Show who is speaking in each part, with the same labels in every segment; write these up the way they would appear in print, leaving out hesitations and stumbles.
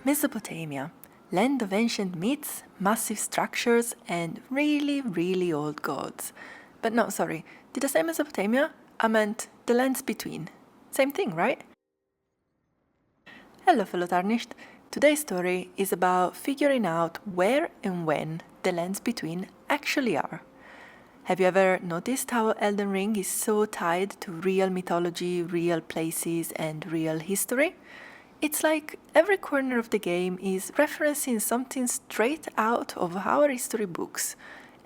Speaker 1: Mesopotamia, land of ancient myths, massive structures, and really, really old gods. But no, sorry, did I say Mesopotamia? I meant the lands between. Same thing, right? Hello, fellow Tarnished. Today's story is about figuring out where and when the lands between actually are. Have you ever noticed how Elden Ring is so tied to real mythology, real places, and real history? It's like every corner of the game is referencing something straight out of our history books.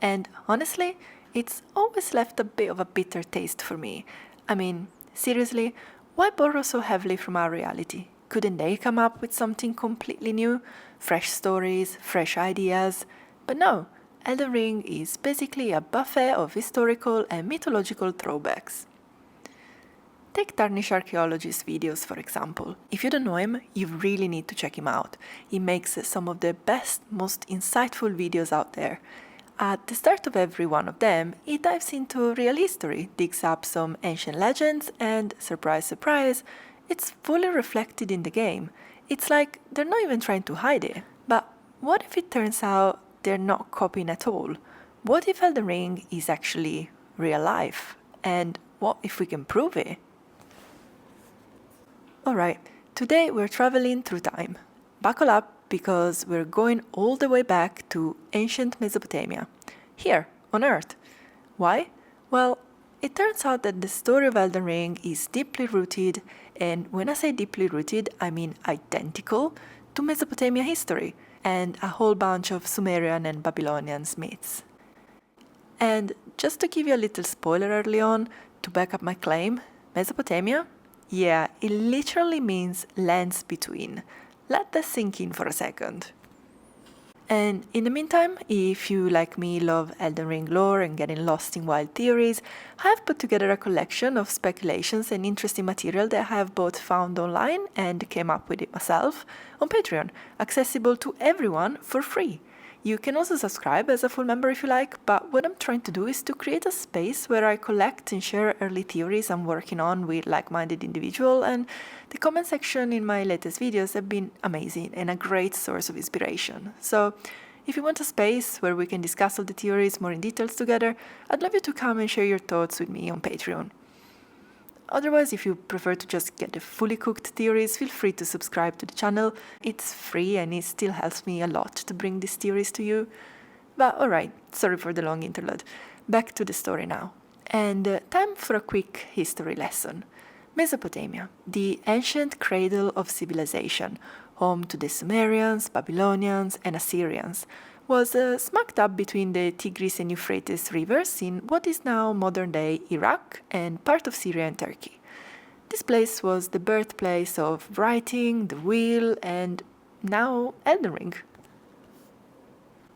Speaker 1: And honestly, it's always left a bit of a bitter taste for me. I mean, seriously, why borrow so heavily from our reality? Couldn't they come up with something completely new? Fresh stories, fresh ideas? But no, Elden Ring is basically a buffet of historical and mythological throwbacks. Take Tarnished Archaeologist's videos, for example. If you don't know him, you really need to check him out. He makes some of the best, most insightful videos out there. At the start of every one of them, he dives into real history, digs up some ancient legends, and surprise, surprise, it's fully reflected in the game. It's like they're not even trying to hide it. But what if it turns out they're not copying at all? What if Elden Ring is actually real life? And what if we can prove it? Alright, today we're traveling through time. Buckle up because we're going all the way back to ancient Mesopotamia, here on Earth. Why? Well, it turns out that the story of Elden Ring is deeply rooted, and when I say deeply rooted, I mean identical to Mesopotamian history and a whole bunch of Sumerian and Babylonian myths. And just to give you a little spoiler early on, to back up my claim, Mesopotamia? Yeah, it literally means lands between. Let that sink in for a second. And in the meantime, if you, like me, love Elden Ring lore and getting lost in wild theories, I have put together a collection of speculations and interesting material that I have both found online and came up with it myself on Patreon, accessible to everyone for free. You can also subscribe as a full member if you like, but what I'm trying to do is to create a space where I collect and share early theories I'm working on with like-minded individuals, and the comment section in my latest videos have been amazing and a great source of inspiration. So if you want a space where we can discuss all the theories more in details together, I'd love you to come and share your thoughts with me on Patreon. Otherwise, if you prefer to just get the fully cooked theories, feel free to subscribe to the channel. It's free and it still helps me a lot to bring these theories to you. But alright, sorry for the long interlude. Back to the story now. And time for a quick history lesson. Mesopotamia, the ancient cradle of civilization, home to the Sumerians, Babylonians, and Assyrians, was smack dab between the Tigris and Euphrates rivers in what is now modern-day Iraq and part of Syria and Turkey. This place was the birthplace of writing, the wheel, and now Elden Ring.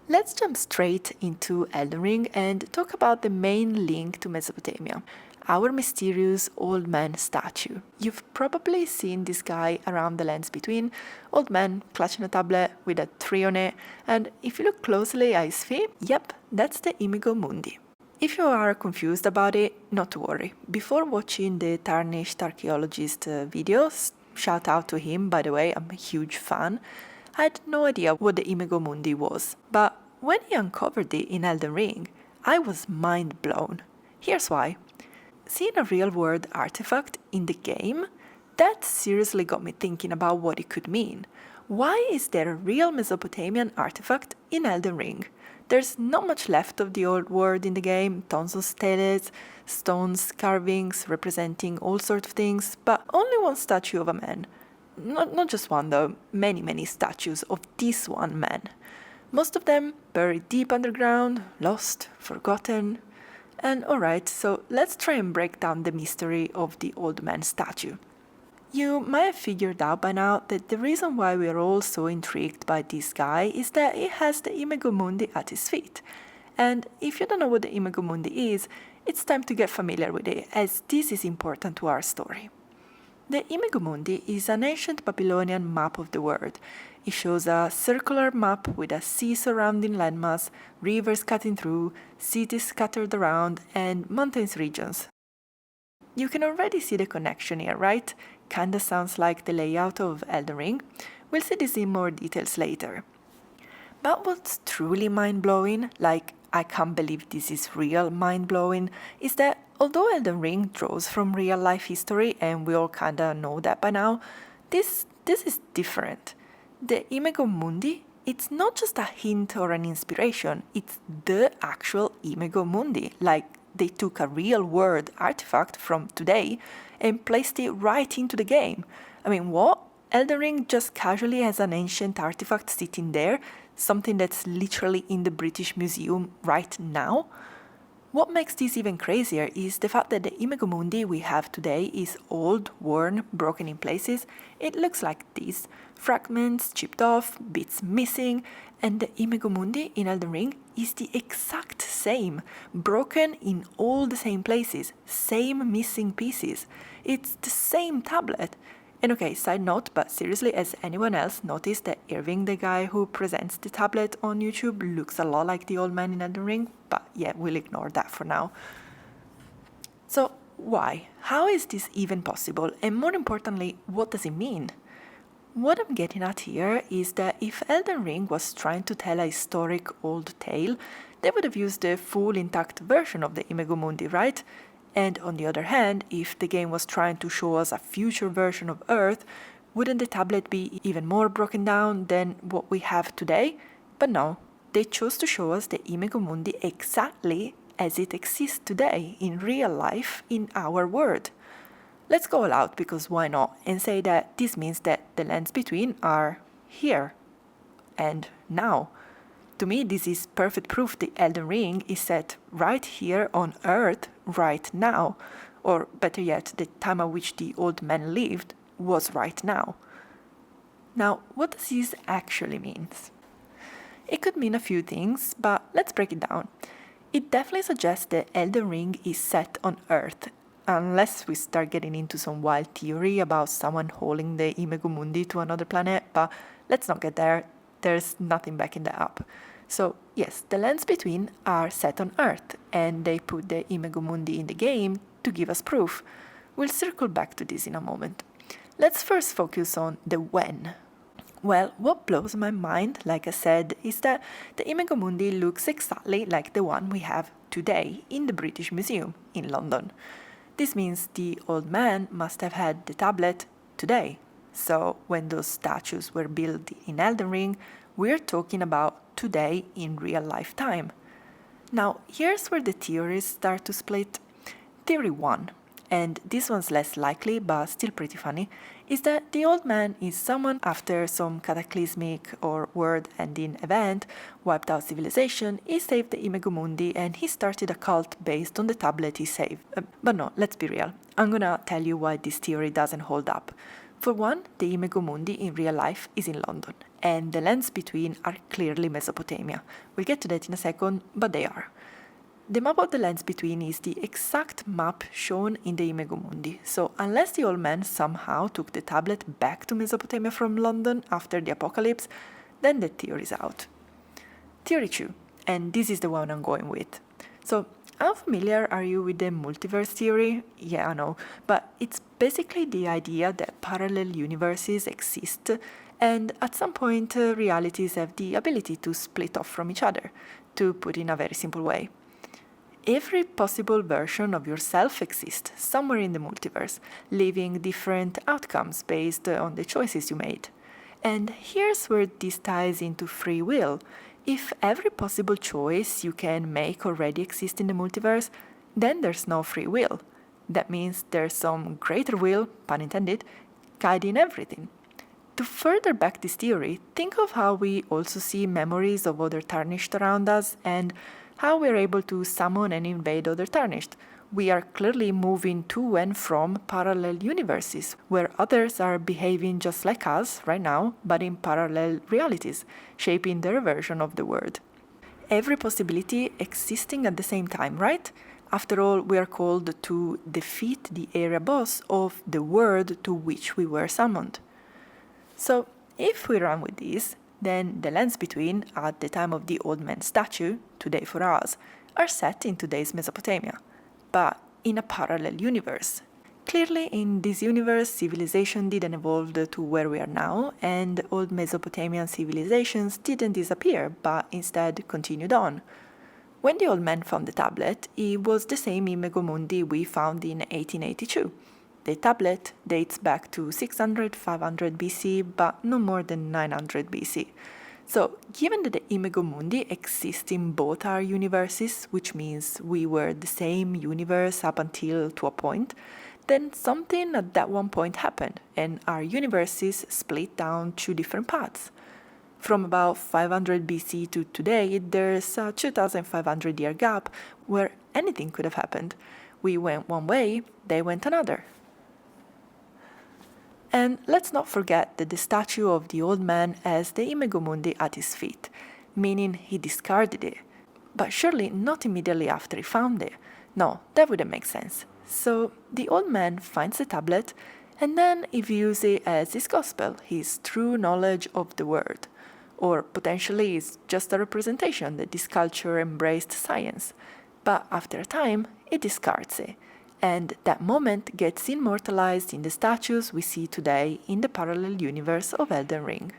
Speaker 1: Let's jump straight into Elden Ring and talk about the main link to Mesopotamia, our mysterious old man statue. You've probably seen this guy around the lands between, old man clutching a tablet with a tree on it, and if you look closely at his feet, yep, that's the Imago Mundi. If you are confused about it, not to worry. Before watching the Tarnished Archaeologist videos, shout out to him, by the way, I'm a huge fan, I had no idea what the Imago Mundi was, but when he uncovered it in Elden Ring, I was mind blown. Here's why. Seeing a real-world artifact in the game, that seriously got me thinking about what it could mean. Why is there a real Mesopotamian artifact in Elden Ring? There's not much left of the old world in the game, tons of steles, stones, carvings representing all sorts of things, but only one statue of a man. Not just one though, many statues of this one man. Most of them buried deep underground, lost, forgotten. And alright, so let's try and break down the mystery of the old man statue. You might have figured out by now that the reason why we are all so intrigued by this guy is that he has the Imago Mundi at his feet. And if you don't know what the Imago Mundi is, it's time to get familiar with it, as this is important to our story. The Imago Mundi is an ancient Babylonian map of the world. It shows a circular map with a sea surrounding landmass, rivers cutting through, cities scattered around, and mountains regions. You can already see the connection here, right? Kinda sounds like the layout of Elden Ring. We'll see this in more details later. But what's truly mind-blowing, like I can't believe this is real mind-blowing, is that although Elden Ring draws from real-life history, and we all kinda know that by now, this is different. The Imago Mundi, it's not just a hint or an inspiration, it's the actual Imago Mundi. Like, they took a real-world artifact from today and placed it right into the game. I mean, what? Elden Ring just casually has an ancient artifact sitting there, something that's literally in the British Museum right now? What makes this even crazier is the fact that the Imago Mundi we have today is old, worn, broken in places. It looks like this: fragments chipped off, bits missing, and the Imago Mundi in Elden Ring is the exact same, broken in all the same places, same missing pieces. It's the same tablet. And okay, side note, but seriously, has anyone else noticed that Irving, the guy who presents the tablet on YouTube, looks a lot like the old man in Elden Ring? But yeah, we'll ignore that for now. So why? How is this even possible? And more importantly, what does it mean? What I'm getting at here is that if Elden Ring was trying to tell a historic old tale, they would have used the full intact version of the Imago Mundi, right? And on the other hand, if the game was trying to show us a future version of Earth, wouldn't the tablet be even more broken down than what we have today? But no, they chose to show us the Imago Mundi exactly as it exists today, in real life, in our world. Let's go all out, because why not, and say that this means that the lands between are here and now. To me, this is perfect proof the Elden Ring is set right here on Earth, right now. Or better yet, the time at which the old man lived was right now. Now, what does this actually mean? It could mean a few things, but let's break it down. It definitely suggests that Elden Ring is set on Earth, unless we start getting into some wild theory about someone hauling the Imago Mundi to another planet, but let's not get there. There's nothing backing that up. So yes, the lands between are set on Earth, and they put the Imago Mundi in the game to give us proof. We'll circle back to this in a moment. Let's first focus on the when. Well, what blows my mind, like I said, is that the Imago Mundi looks exactly like the one we have today in the British Museum in London. This means the old man must have had the tablet today. So when those statues were built in Elden Ring, we're talking about today in real life time. Now, here's where the theories start to split. Theory 1, and this one's less likely but still pretty funny, is that the old man is someone after some cataclysmic or world-ending event wiped out civilization. He saved the Imago Mundi and he started a cult based on the tablet he saved. But no, let's be real. I'm gonna tell you why this theory doesn't hold up. For one, the Imago Mundi in real life is in London, and the lands between are clearly Mesopotamia. We'll get to that in a second, but they are. The map of the lands between is the exact map shown in the Imago Mundi, so unless the old man somehow took the tablet back to Mesopotamia from London after the apocalypse, then the theory's out. Theory 2, and this is the one I'm going with. So, how familiar are you with the multiverse theory? Yeah, I know, but it's basically the idea that parallel universes exist, and at some point realities have the ability to split off from each other, to put it in a very simple way. Every possible version of yourself exists somewhere in the multiverse, leaving different outcomes based on the choices you made. And here's where this ties into free will. If every possible choice you can make already exists in the multiverse, then there's no free will. That means there's some greater will, pun intended, guiding everything. To further back this theory, think of how we also see memories of other Tarnished around us and how we're able to summon and invade other Tarnished. We are clearly moving to and from parallel universes, where others are behaving just like us right now, but in parallel realities, shaping their version of the world. Every possibility existing at the same time, right? After all, we are called to defeat the area boss of the world to which we were summoned. So, if we run with this, then the lands between, at the time of the old man's statue, today for us, are set in today's Mesopotamia, but in a parallel universe. Clearly, in this universe, civilization didn't evolve to where we are now, and old Mesopotamian civilizations didn't disappear, but instead continued on. When the old man found the tablet, it was the same Imago Mundi we found in 1882. The tablet dates back to 600-500 BC, but no more than 900 BC. So, given that the Imago Mundi exists in both our universes, which means we were the same universe up until to a point, then something at that one point happened, and our universes split down two different paths. From about 500 BC to today, there's a 2500 year gap where anything could have happened. We went one way, they went another. And let's not forget that the statue of the old man has the Imago Mundi at his feet, meaning he discarded it. But surely not immediately after he found it. No, that wouldn't make sense. So the old man finds the tablet, and then he views it as his gospel, his true knowledge of the world. Or potentially it's just a representation that this culture embraced science. But after a time, it discards it. And that moment gets immortalized in the statues we see today in the parallel universe of Elden Ring.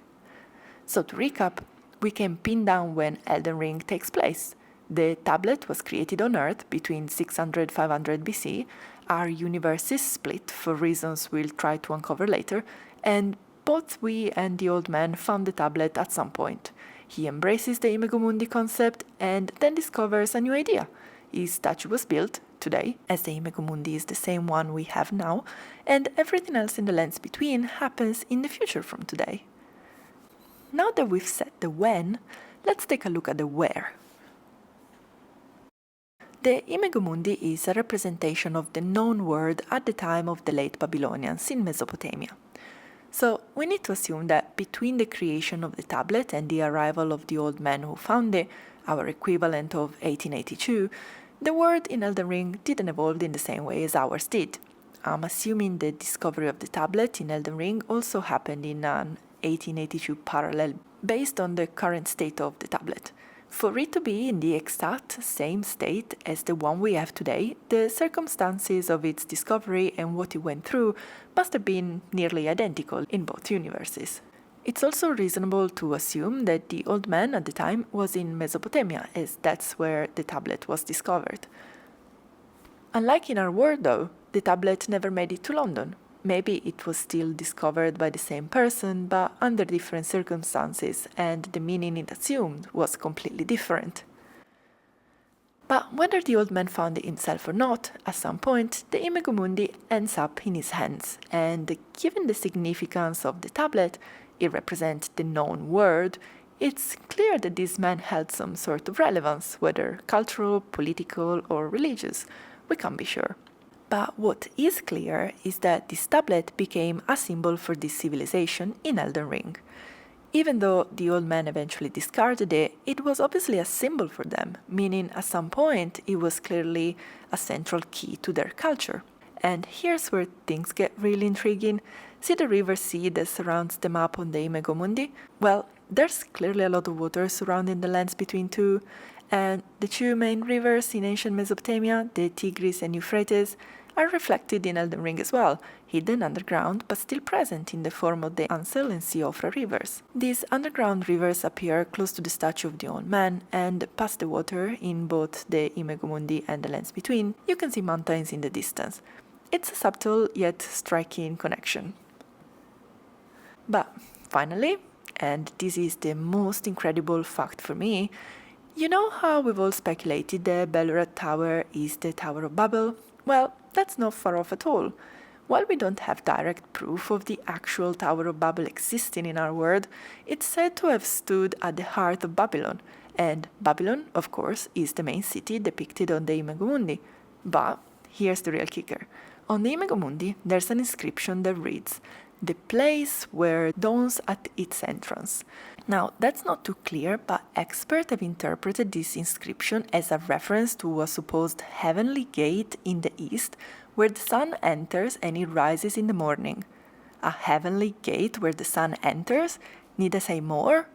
Speaker 1: So to recap, we can pin down when Elden Ring takes place. The tablet was created on Earth between 600-500 BC, our universes split for reasons we'll try to uncover later, and both we and the old man found the tablet at some point. He embraces the Imago Mundi concept and then discovers a new idea. His statue was built, today, as the Imago Mundi is the same one we have now, and everything else in the lands between happens in the future from today. Now that we've set the when, let's take a look at the where. The Imago Mundi is a representation of the known world at the time of the late Babylonians in Mesopotamia. So we need to assume that between the creation of the tablet and the arrival of the old man who found it, our equivalent of 1882, the world in Elden Ring didn't evolve in the same way as ours did. I'm assuming the discovery of the tablet in Elden Ring also happened in an 1882 parallel based on the current state of the tablet. For it to be in the exact same state as the one we have today, the circumstances of its discovery and what it went through must have been nearly identical in both universes. It's also reasonable to assume that the old man at the time was in Mesopotamia, as that's where the tablet was discovered. Unlike in our world, though, the tablet never made it to London. Maybe it was still discovered by the same person, but under different circumstances, and the meaning it assumed was completely different. But whether the old man found it himself or not, at some point, the Imago Mundi ends up in his hands, and given the significance of the tablet, it represents the known world, it's clear that this man held some sort of relevance, whether cultural, political, or religious. We can't be sure. But what is clear is that this tablet became a symbol for this civilization in Elden Ring. Even though the old man eventually discarded it, it was obviously a symbol for them, meaning at some point it was clearly a central key to their culture. And here's where things get really intriguing. See the river sea that surrounds the map on the Imago Mundi? Well, there's clearly a lot of water surrounding the lands between two, and the two main rivers in ancient Mesopotamia, the Tigris and Euphrates, are reflected in Elden Ring as well, hidden underground but still present in the form of the Ansel and Siofra rivers. These underground rivers appear close to the statue of the old man, and past the water, in both the Imago Mundi and the lands between, you can see mountains in the distance. It's a subtle yet striking connection. But finally, and this is the most incredible fact for me, you know how we've all speculated the Belgorod Tower is the Tower of Babel? Well, that's not far off at all. While we don't have direct proof of the actual Tower of Babel existing in our world, it's said to have stood at the heart of Babylon, and Babylon, of course, is the main city depicted on the Imago Mundi. But here's the real kicker. On the Imago Mundi, there's an inscription that reads, "The place where dawns at its entrance." Now, that's not too clear, but experts have interpreted this inscription as a reference to a supposed heavenly gate in the east where the sun enters and it rises in the morning. A heavenly gate where the sun enters? Need I say more?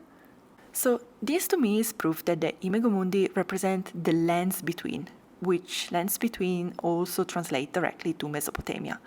Speaker 1: So, this to me is proof that the Imago Mundi represent the lands between. which lands between also translate directly to Mesopotamia.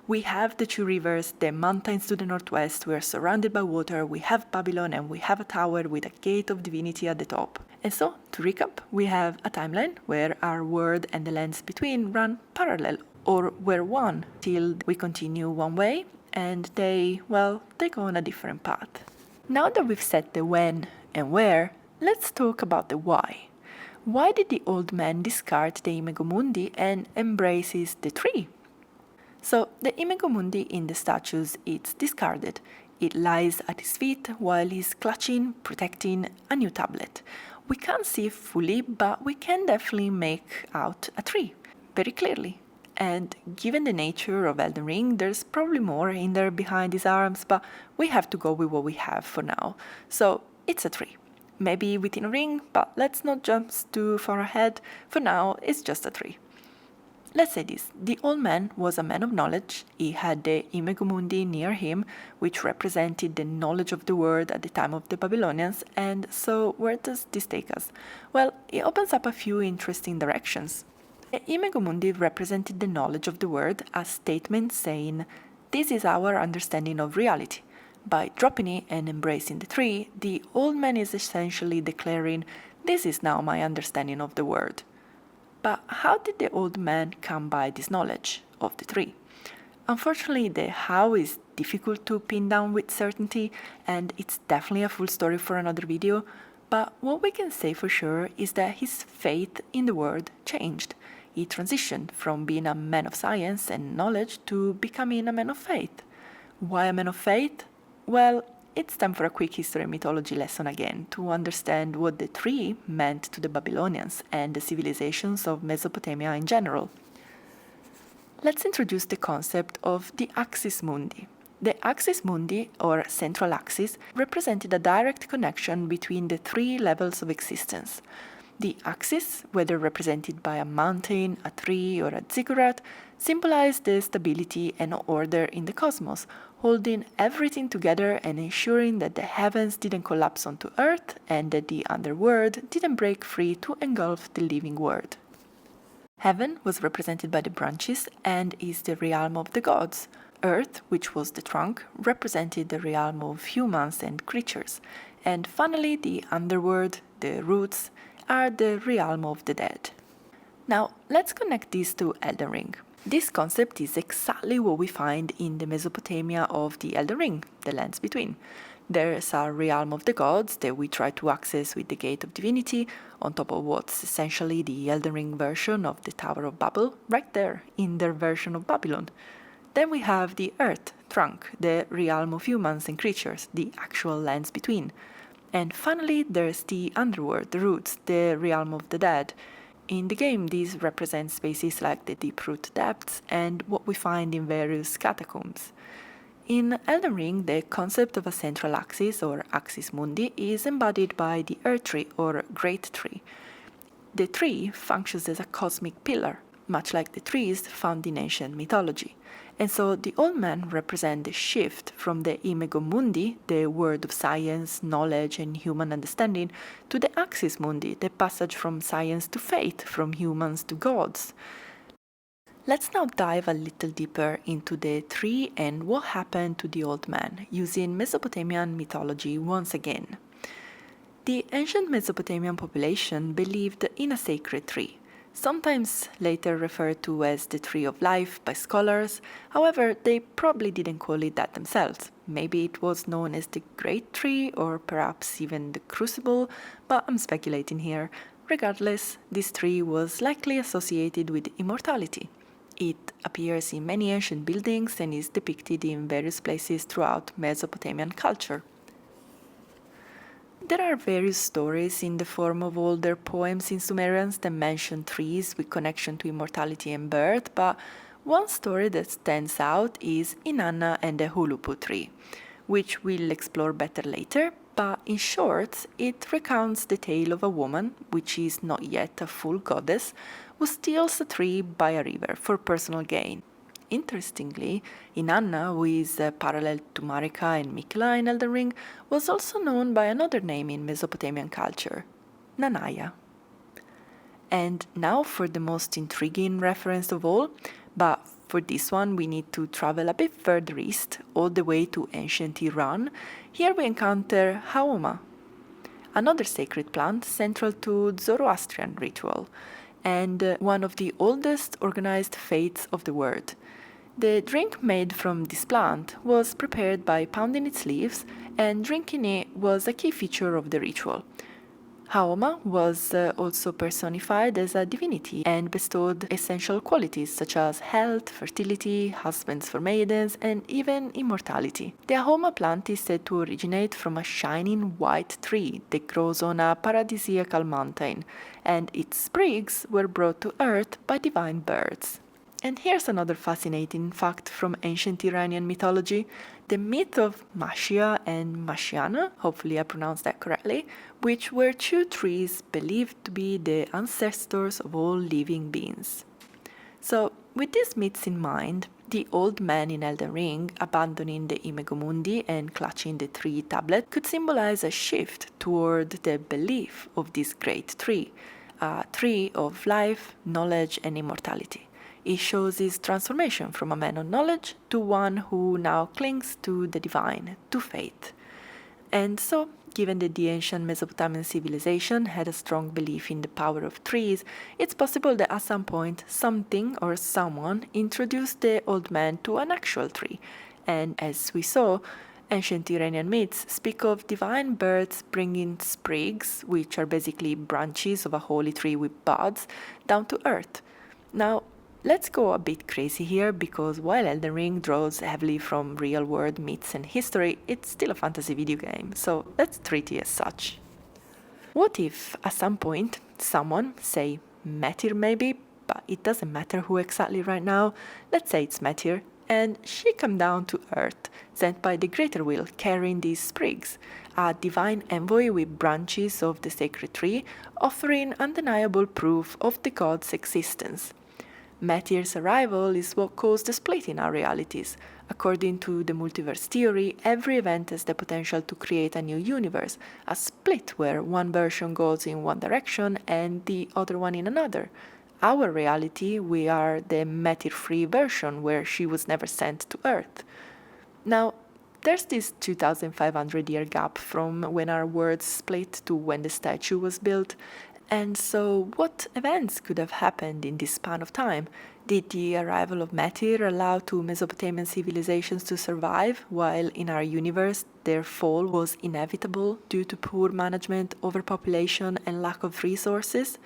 Speaker 1: We have the two rivers, the mountains to the northwest, we're surrounded by water, we have Babylon, and we have a tower with a gate of divinity at the top. And so, to recap, we have a timeline where our world and the lands between run parallel, or where one till we continue one way, and they go on a different path. Now that we've set the when and where, let's talk about the why. Why did the old man discard the Imago Mundi and embraces the tree? So the Imago Mundi in the statues is discarded. It lies at his feet while he's clutching, protecting a new tablet. We can't see it fully, but we can definitely make out a tree, very clearly. And given the nature of Elden Ring, there's probably more in there behind his arms, but we have to go with what we have for now. So it's a tree. Maybe within a ring, but let's not jump too far ahead. For now, it's just a tree. Let's say this, the old man was a man of knowledge. He had the Imago Mundi near him, which represented the knowledge of the world at the time of the Babylonians, and so where does this take us? Well, it opens up a few interesting directions. The Imago Mundi represented the knowledge of the world, a statement saying, "This is our understanding of reality." By dropping it and embracing the tree, the old man is essentially declaring, "This is now my understanding of the world." But how did the old man come by this knowledge of the tree? Unfortunately, the how is difficult to pin down with certainty, and it's definitely a full story for another video, but what we can say for sure is that his faith in the world changed. He transitioned from being a man of science and knowledge to becoming a man of faith. Why a man of faith? Well, it's time for a quick history and mythology lesson again to understand what the tree meant to the Babylonians and the civilizations of Mesopotamia in general. Let's introduce the concept of the axis mundi. The axis mundi, or central axis, represented a direct connection between the three levels of existence. The axis, whether represented by a mountain, a tree, or a ziggurat, symbolized the stability and order in the cosmos, holding everything together and ensuring that the heavens didn't collapse onto Earth and that the underworld didn't break free to engulf the living world. Heaven was represented by the branches and is the realm of the gods. Earth, which was the trunk, represented the realm of humans and creatures. And finally, the underworld, the roots, are the realm of the dead. Now, let's connect this to Elden Ring. This concept is exactly what we find in the Mesopotamia of the Elden Ring, the lands between. There's a realm of the gods that we try to access with the Gate of Divinity, on top of what's essentially the Elden Ring version of the Tower of Babel, right there in their version of Babylon. Then we have the Earth, trunk, the realm of humans and creatures, the actual lands between. And finally, there's the underworld, the roots, the realm of the dead. In the game, these represent spaces like the deep root depths and what we find in various catacombs. In Elden Ring, the concept of a central axis, or axis mundi, is embodied by the Earth Tree, or Great Tree. The tree functions as a cosmic pillar, much like the trees found in ancient mythology. And so the old men represent the shift from the Imago Mundi, the world of science, knowledge, and human understanding, to the Axis Mundi, the passage from science to faith, from humans to gods. Let's now dive a little deeper into the tree and what happened to the old man, using Mesopotamian mythology once again. The ancient Mesopotamian population believed in a sacred tree, sometimes later referred to as the Tree of Life by scholars. However, they probably didn't call it that themselves. Maybe it was known as the Great Tree or perhaps even the Crucible, but I'm speculating here. Regardless, this tree was likely associated with immortality. It appears in many ancient buildings and is depicted in various places throughout Mesopotamian culture. There are various stories in the form of older poems in Sumerians that mention trees with connection to immortality and birth, but one story that stands out is Inanna and the Hulupu tree, which we'll explore better later, but in short, it recounts the tale of a woman, which is not yet a full goddess, who steals a tree by a river for personal gain. Interestingly, Inanna, who is parallel to Marika and Mikela in Elden Ring, was also known by another name in Mesopotamian culture, Nanaya. And now for the most intriguing reference of all, but for this one we need to travel a bit further east, all the way to ancient Iran. Here we encounter Haoma, another sacred plant central to Zoroastrian ritual, and one of the oldest organized faiths of the world. The drink made from this plant was prepared by pounding its leaves, and drinking it was a key feature of the ritual. Haoma was also personified as a divinity and bestowed essential qualities such as health, fertility, husbands for maidens, and even immortality. The Haoma plant is said to originate from a shining white tree that grows on a paradisiacal mountain, and its sprigs were brought to earth by divine birds. And here's another fascinating fact from ancient Iranian mythology. The myth of Mashia and Mashiana, hopefully I pronounced that correctly, which were two trees believed to be the ancestors of all living beings. So, with these myths in mind, the old man in Elden Ring abandoning the Imago Mundi and clutching the tree tablet could symbolize a shift toward the belief of this great tree, a tree of life, knowledge, and immortality. It shows his transformation from a man of knowledge to one who now clings to the divine, to faith. And so, given that the ancient Mesopotamian civilization had a strong belief in the power of trees, it's possible that at some point something or someone introduced the old man to an actual tree. And as we saw, ancient Iranian myths speak of divine birds bringing sprigs, which are basically branches of a holy tree with buds, down to earth. Now, let's go a bit crazy here, because while Elden Ring draws heavily from real-world myths and history, it's still a fantasy video game, so let's treat it as such. What if, at some point, someone, say Metyr maybe, but it doesn't matter who exactly right now, let's say it's Metyr, and she come down to Earth, sent by the Greater Will, carrying these sprigs, a divine envoy with branches of the sacred tree, offering undeniable proof of the god's existence. Metyr's arrival is what caused the split in our realities. According to the multiverse theory, every event has the potential to create a new universe, a split where one version goes in one direction and the other one in another. Our reality, we are the Metyr-free version where she was never sent to Earth. Now, there's this 2,500-year gap from when our worlds split to when the statue was built. And so, what events could have happened in this span of time? Did the arrival of Metyr allow two Mesopotamian civilizations to survive, while in our universe their fall was inevitable due to poor management, overpopulation, and lack of resources?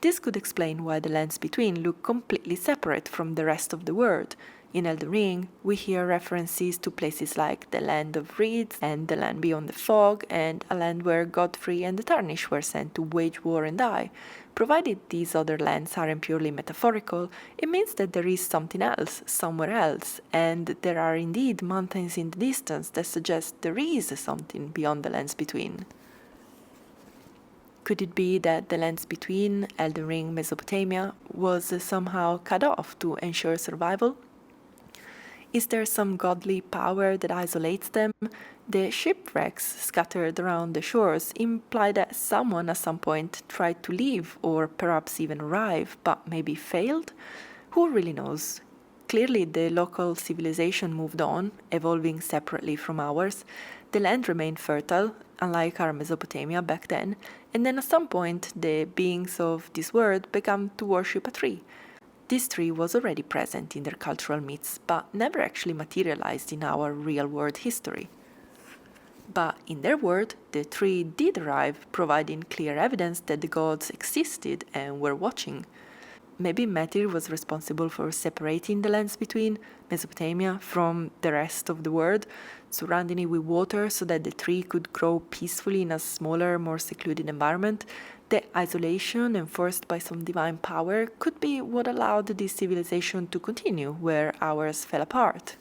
Speaker 1: This could explain why the lands between look completely separate from the rest of the world. In Elden Ring, we hear references to places like the land of reeds and the land beyond the fog, and a land where Godfrey and the Tarnished were sent to wage war and die. Provided these other lands aren't purely metaphorical, it means that there is something else, somewhere else, and there are indeed mountains in the distance that suggest there is something beyond the lands between. Could it be that the lands between Elden Ring Mesopotamia was somehow cut off to ensure survival? Is there some godly power that isolates them? The shipwrecks scattered around the shores imply that someone at some point tried to leave or perhaps even arrive, but maybe failed? Who really knows? Clearly, the local civilization moved on, evolving separately from ours. The land remained fertile, unlike our Mesopotamia back then, and then at some point the beings of this world began to worship a tree. This tree was already present in their cultural myths, but never actually materialized in our real-world history. But in their world, the tree did arrive, providing clear evidence that the gods existed and were watching. Maybe Metyr was responsible for separating the lands between Mesopotamia from the rest of the world, surrounding it with water so that the tree could grow peacefully in a smaller, more secluded environment. The isolation enforced by some divine power could be what allowed this civilization to continue where ours fell apart.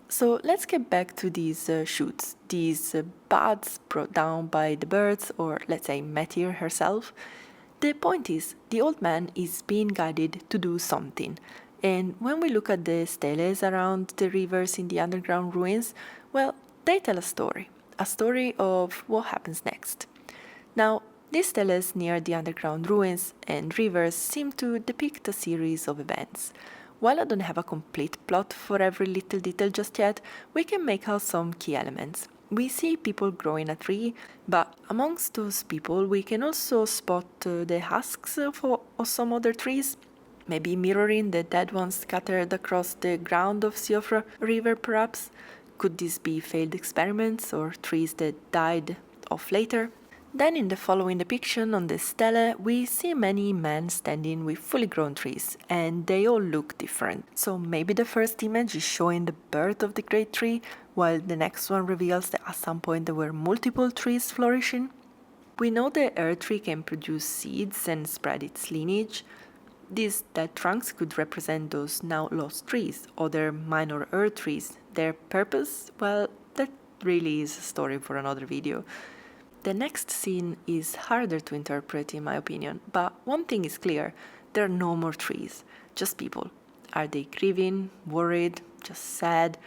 Speaker 1: So let's get back to these shoots, these buds brought down by the birds, or let's say Metyr herself. The point is, the old man is being guided to do something. And when we look at the steles around the rivers in the underground ruins, well, they tell a story of what happens next. Now, These steles near the underground ruins and rivers seem to depict a series of events. While I don't have a complete plot for every little detail just yet, we can make out some key elements. We see people growing a tree, but amongst those people we can also spot the husks of some other trees, maybe mirroring the dead ones scattered across the ground of Siofra River perhaps. Could these be failed experiments or trees that died off later? Then in the following depiction on the stele, we see many men standing with fully grown trees, and they all look different. So maybe the first image is showing the birth of the great tree, while the next one reveals that at some point there were multiple trees flourishing. We know the earth tree can produce seeds and spread its lineage. These dead trunks could represent those now lost trees, other minor earth trees. Their purpose? Well, that really is a story for another video. The next scene is harder to interpret in my opinion, but one thing is clear, there are no more trees, just people. Are they grieving, worried, just sad?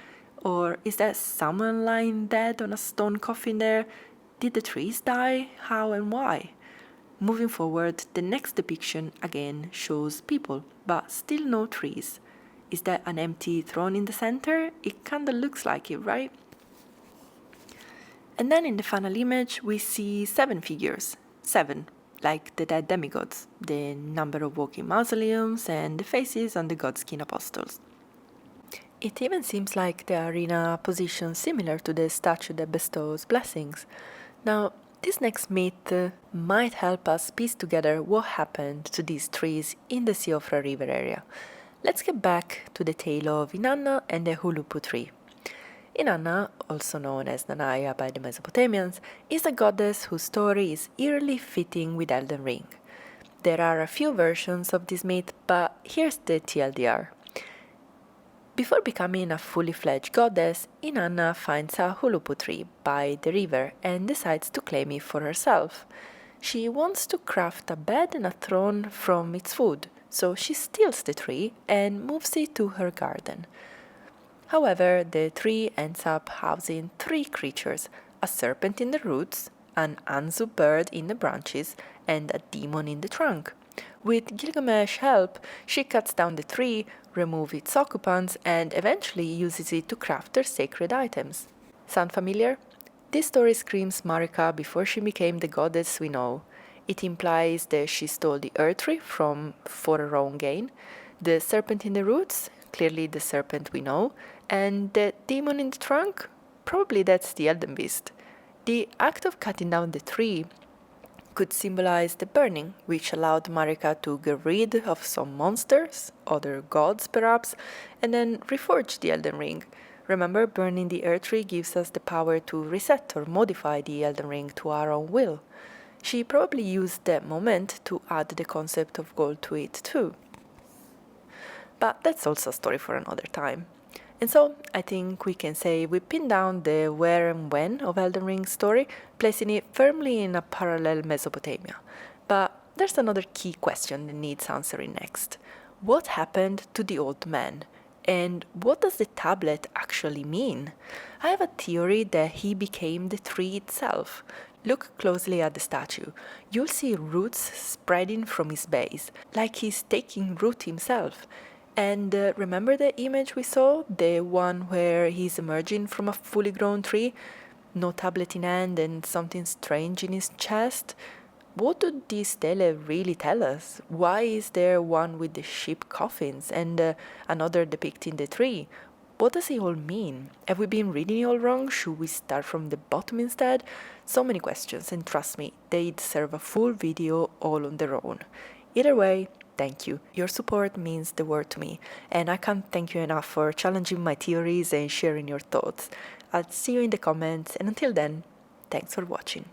Speaker 1: Or is there someone lying dead on a stone coffin there? Did the trees die? How and why? Moving forward, the next depiction again shows people, but still no trees. Is that an empty throne in the center? It kinda looks like it, right? And then in the final image, we see 7 figures. 7, like the dead demigods, the number of walking mausoleums, and the faces on the godskin apostles. It even seems like they are in a position similar to the statue that bestows blessings. Now, this next myth might help us piece together what happened to these trees in the Siofra River area. Let's get back to the tale of Inanna and the Hulupu tree. Inanna, also known as Nanaya by the Mesopotamians, is a goddess whose story is eerily fitting with Elden Ring. There are a few versions of this myth, but here's the TLDR. Before becoming a fully fledged goddess, Inanna finds a Hulupu tree by the river and decides to claim it for herself. She wants to craft a bed and a throne from its wood, so she steals the tree and moves it to her garden. However, the tree ends up housing 3 creatures, a serpent in the roots, an Anzu bird in the branches, and a demon in the trunk. With Gilgamesh's help, she cuts down the tree, removes its occupants, and eventually uses it to craft her sacred items. Sound familiar? This story screams Marika before she became the goddess we know. It implies that she stole the earth tree for her own gain, the serpent in the roots, clearly the serpent we know, and the demon in the trunk? Probably that's the Elden Beast. The act of cutting down the tree could symbolize the burning, which allowed Marika to get rid of some monsters, other gods perhaps, and then reforge the Elden Ring. Remember, burning the earth tree gives us the power to reset or modify the Elden Ring to our own will. She probably used that moment to add the concept of gold to it too. But that's also a story for another time. And so, I think we can say we pinned down the where and when of Elden Ring's story, placing it firmly in a parallel Mesopotamia. But there's another key question that needs answering next. What happened to the old man? And what does the tablet actually mean? I have a theory that he became the tree itself. Look closely at the statue. You'll see roots spreading from his base, like he's taking root himself. And remember the image we saw? The one where he's emerging from a fully grown tree? No tablet in hand and something strange in his chest? What do these stele really tell us? Why is there one with the sheep coffins and another depicting the tree? What does it all mean? Have we been reading it all wrong? Should we start from the bottom instead? So many questions, and trust me, they deserve a full video all on their own. Either way, thank you. Your support means the world to me, and I can't thank you enough for challenging my theories and sharing your thoughts. I'll see you in the comments, and until then, thanks for watching.